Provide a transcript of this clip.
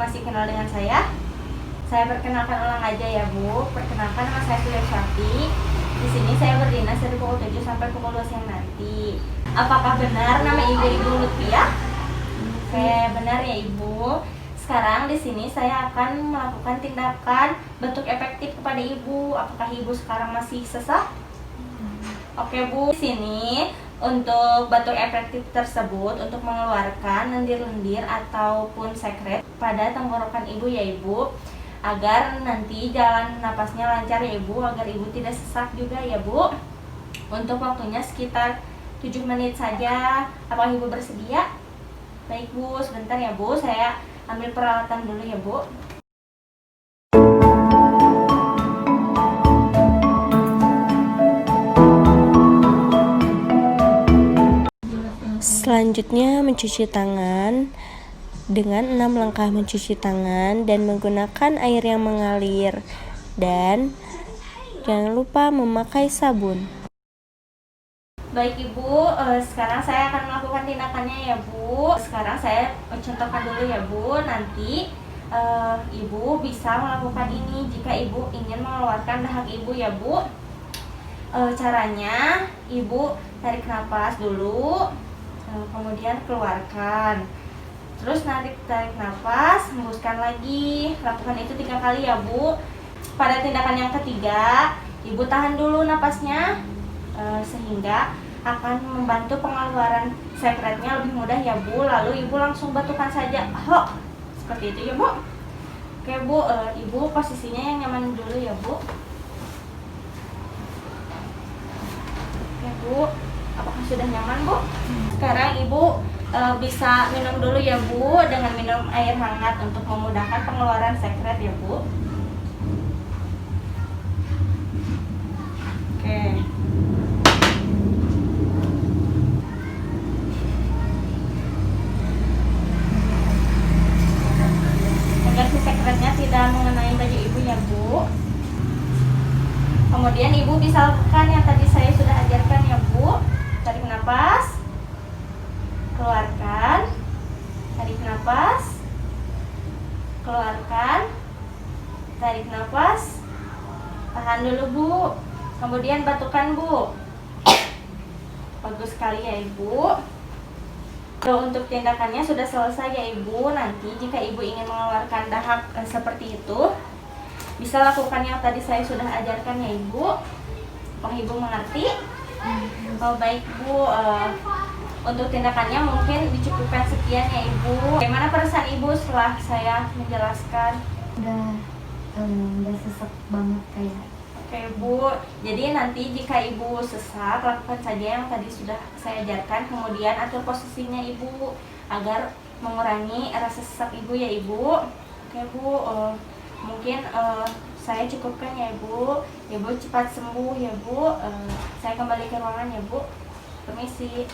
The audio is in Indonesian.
masih kenal dengan saya perkenalkan ulang aja ya Bu. Perkenalkan, nama saya Suliasyati. Di sini saya berdinas dari pukul 7 sampai pukul 2 siang nanti. Apakah benar nama Ibu Lutfiah? Oke, benar ya Ibu. Sekarang di sini saya akan melakukan tindakan bentuk efektif kepada Ibu. Apakah Ibu sekarang masih sesak? Oke Bu, di sini untuk bentuk efektif tersebut untuk mengeluarkan lendir-lendir ataupun sekret pada tenggorokan Ibu ya Ibu, agar nanti jalan napasnya lancar ya Ibu, agar Ibu tidak sesak juga ya Bu. Untuk waktunya sekitar 7 menit saja. Apakah Ibu bersedia? Baik Bu, sebentar ya Bu, saya ambil peralatan dulu ya Bu. Selanjutnya mencuci tangan dengan 6 langkah mencuci tangan dan menggunakan air yang mengalir, dan jangan lupa memakai sabun. Baik Ibu, sekarang saya akan melakukan tindakannya ya Bu. Sekarang saya contohkan dulu ya Bu. Nanti Ibu bisa melakukan ini jika Ibu ingin mengeluarkan dahak Ibu ya Bu. Caranya Ibu tarik nafas dulu, kemudian keluarkan. Terus tarik nafas, hembuskan lagi. Lakukan itu 3 kali ya Bu. Pada tindakan yang ketiga, Ibu tahan dulu nafasnya, sehingga akan membantu pengeluaran sekretnya lebih mudah ya Bu. Lalu Ibu langsung batukan saja, ho, seperti itu ya Bu. Oke Bu, Ibu posisinya yang nyaman dulu ya Bu. Oke Bu, apakah sudah nyaman Bu? Sekarang Ibu bisa minum dulu ya Bu, dengan minum air hangat untuk memudahkan pengeluaran sekret ya Bu. Oke. Agar si sekretnya tidak mengenai baju Ibu ya Bu. Kemudian Ibu bisa lakukan yang tadi saya sudah ajarkan ya Bu. Tarik nafas, keluarkan, tarik nafas, keluarkan, tarik nafas, tahan dulu Bu, kemudian batukan Bu. Bagus sekali ya Ibu. Untuk tindakannya sudah selesai ya Ibu. Nanti jika Ibu ingin mengeluarkan dahak seperti itu, bisa lakukan yang tadi saya sudah ajarkan ya Ibu. Apakah Ibu mengerti? Oh baik Bu, untuk tindakannya mungkin dicukupkan sekian ya Ibu. Bagaimana perasaan Ibu setelah saya menjelaskan? Udah sesek banget kayak. Oke Bu, jadi nanti jika Ibu sesak, lakukan saja yang tadi sudah saya ajarkan. Kemudian atur posisinya Ibu agar mengurangi rasa sesak Ibu ya Ibu. Oke Bu, mungkin saya cukupkan ya Ibu. Ibu cepat sembuh ya Bu. Saya kembali ke ruangan ya Bu. Permisi.